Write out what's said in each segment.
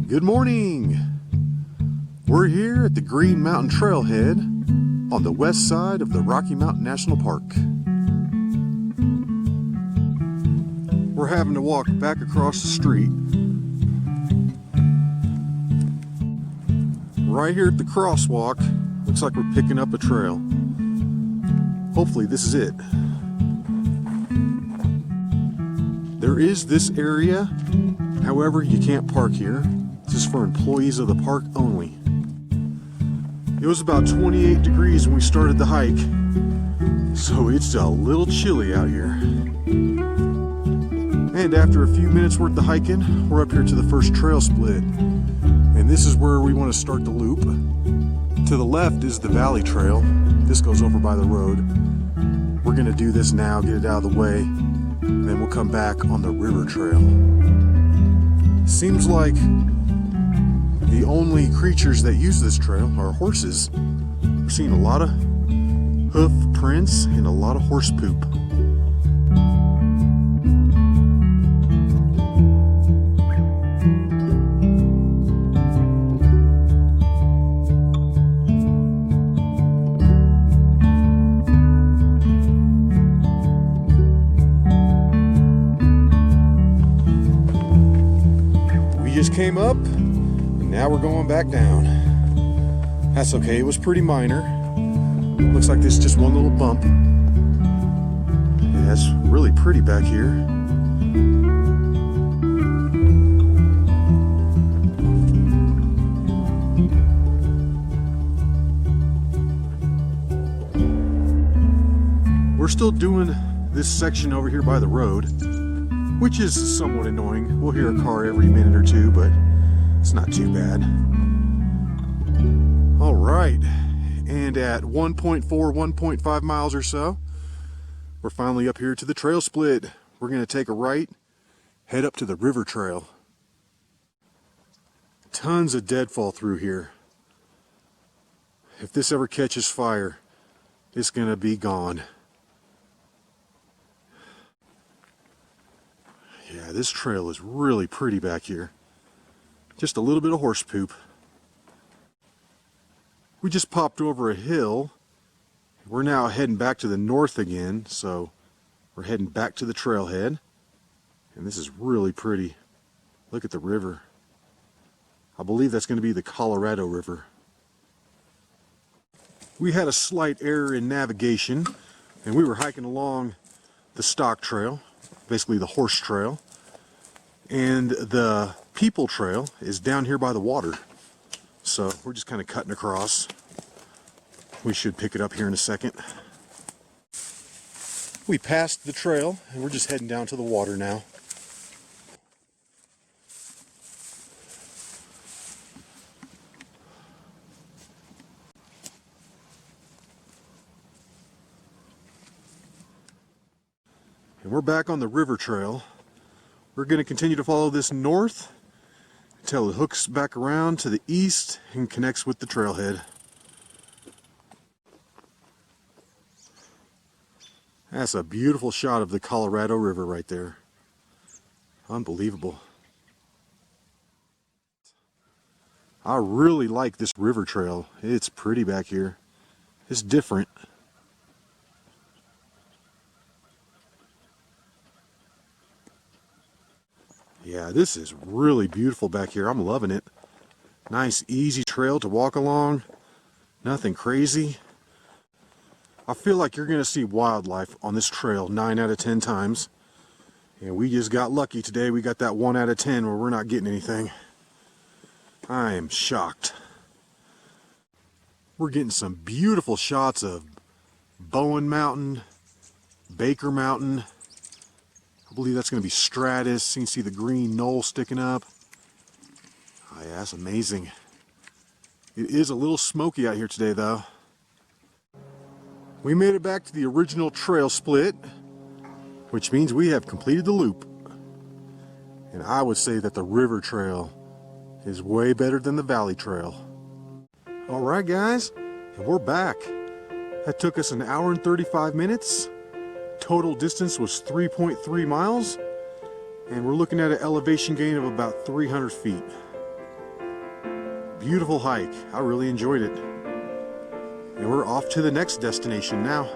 Good morning! We're here at the Green Mountain Trailhead on the west side of the Rocky Mountain National Park. We're having to walk back across the street. Right here at the crosswalk, looks like we're picking up a trail. Hopefully this is it. There is this area, however you can't park here. This is for employees of the park only. It was about 28 degrees when we started the hike, so it's a little chilly out here. And after a few minutes worth of hiking, we're up here to the first trail split. And this is where we want to start the loop. To the left is the Valley Trail. This goes over by the road. We're going to do this now, get it out of the way, and then we'll come back on the River Trail. Seems like the only creatures that use this trail are horses. We're seeing a lot of hoof prints and a lot of horse poop. We just came up. Now we're going back down. That's okay, it was pretty minor. Looks like this is just one little bump. Yeah, it's really pretty back here. We're still doing this section over here by the road, which is somewhat annoying. We'll hear a car every minute or two, but it's not too bad. All right, and at 1.5 miles or so, we're finally up here to the trail split. We're going to take a right, head up to the River Trail. Tons of deadfall through here. If this ever catches fire, it's going to be gone. Yeah, this trail is really pretty back here. Just a little bit of horse poop. We just popped over a hill. We're now heading back to the north again, so we're heading back to the trailhead. And this is really pretty. Look at the river. I believe that's going to be the Colorado River. We had a slight error in navigation, and we were hiking along the stock trail, basically the horse trail. And the people trail is down here by the water. So we're just kind of cutting across. We should pick it up here in a second. We passed the trail and we're just heading down to the water now. And we're back on the River Trail. We're going to continue to follow this north until it hooks back around to the east and connects with the trailhead. That's a beautiful shot of the Colorado River right there. Unbelievable. I really like this river trail. It's pretty back here. It's different. Yeah, this is really beautiful back here. I'm loving it. Nice, easy trail to walk along. Nothing crazy. I feel like you're going to see wildlife on this trail 9 out of 10 times. And we just got lucky today. We got that 1 out of 10 where we're not getting anything. I am shocked. We're getting some beautiful shots of Bowen Mountain, Baker Mountain. I believe that's going to be Stratus. You can see the green knoll sticking up. Oh yeah, that's amazing. It is a little smoky out here today though. We made it back to the original trail split, which means we have completed the loop. And I would say that the River Trail is way better than the Valley Trail. Alright guys, and we're back. That took us 1 hour and 35 minutes. Total distance was 3.3 miles, and we're looking at an elevation gain of about 300 feet. Beautiful hike. I really enjoyed it. And we're off to the next destination now.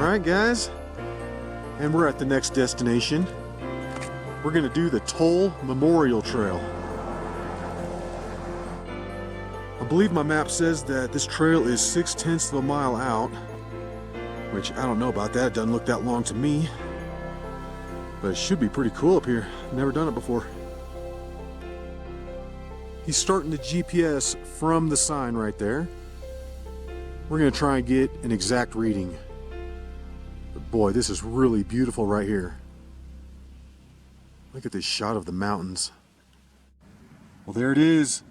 Alright guys, and we're at the next destination. We're going to do the Toll Memorial Trail. I believe my map says that this trail is 6/10 of a mile out, which I don't know about that. It doesn't look that long to me, but it should be pretty cool up here. Never done it before. He's starting the GPS from the sign right there. We're going to try and get an exact reading. But boy, this is really beautiful right here. Look at this shot of the mountains. Well, there it is.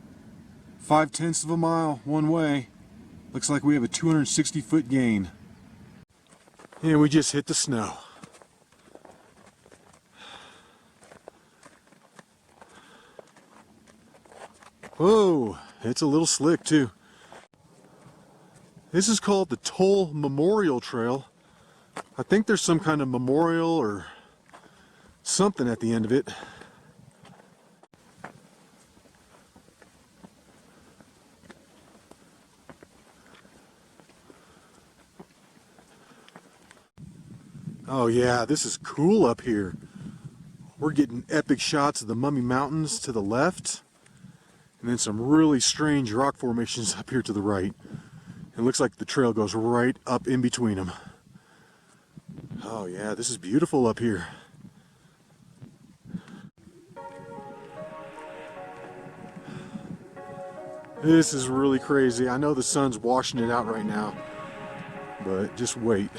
5/10 of a mile one way. Looks like we have a 260-foot gain. And we just hit the snow. Whoa, it's a little slick too. This is called the Toll Memorial Trail. I think there's some kind of memorial or something at the end of it. Oh yeah, this is cool up here. We're getting epic shots of the Mummy Mountains to the left, and then some really strange rock formations up here to the right. It looks like the trail goes right up in between them. Oh yeah, this is beautiful up here. This is really crazy. I know the sun's washing it out right now, but just wait.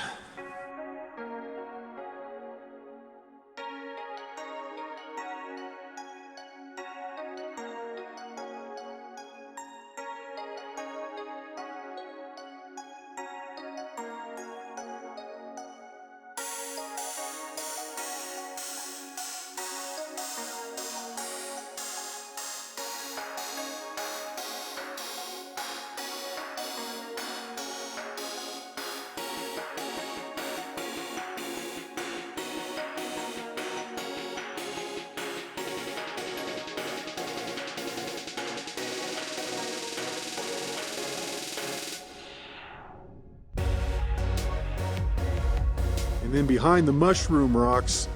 And then behind the mushroom rocks,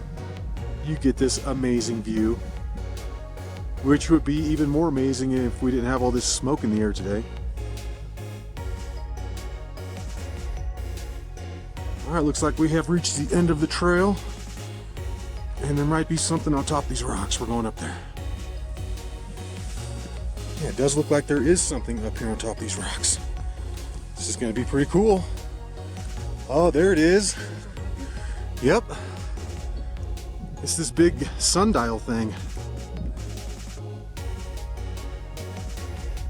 you get this amazing view, which would be even more amazing if we didn't have all this smoke in the air today. Alright, looks like we have reached the end of the trail, and there might be something on top of these rocks. We're going up there. Yeah, it does look like there is something up here on top of these rocks. This is going to be pretty cool. Oh, there it is. Yep. It's this big sundial thing.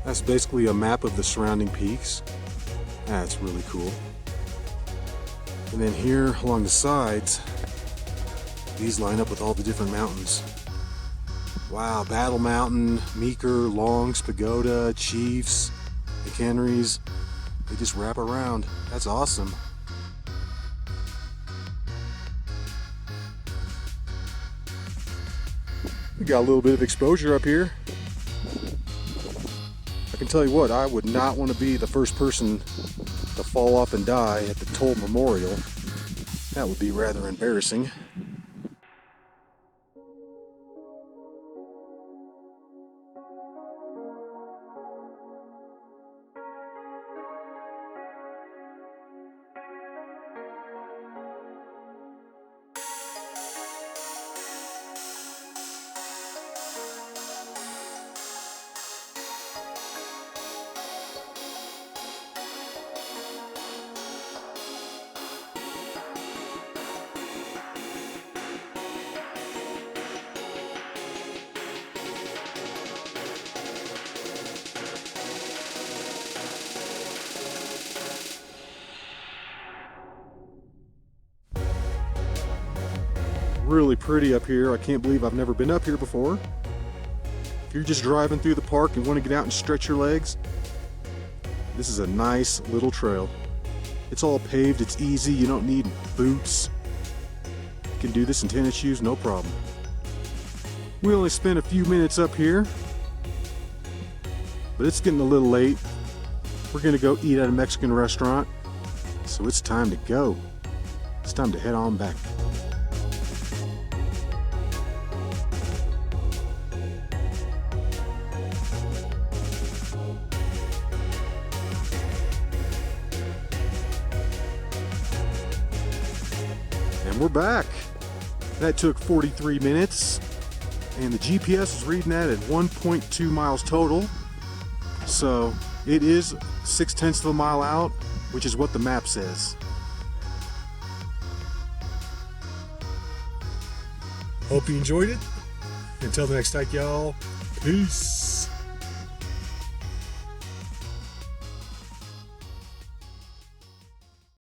That's basically a map of the surrounding peaks. That's really cool. And then here along the sides, these line up with all the different mountains. Wow, Battle Mountain, Meeker, Longs, Pagoda, Chiefs, McHenry's. They just wrap around. That's awesome. We got a little bit of exposure up here. I can tell you what, I would not want to be the first person to fall off and die at the Toll Memorial. That would be rather embarrassing. Really pretty up here. I can't believe I've never been up here before. If you're just driving through the park and want to get out and stretch your legs, this is a nice little trail. It's all paved, it's easy, you don't need boots. You can do this in tennis shoes, no problem. We only spent a few minutes up here, but it's getting a little late. We're gonna go eat at a Mexican restaurant, so it's time to go. It's time to head on back. And we're back. That took 43 minutes, and the GPS is reading that at 1.2 miles total. So it is 0.6 of a mile out, which is what the map says. Hope you enjoyed it. Until the next time, y'all. Peace.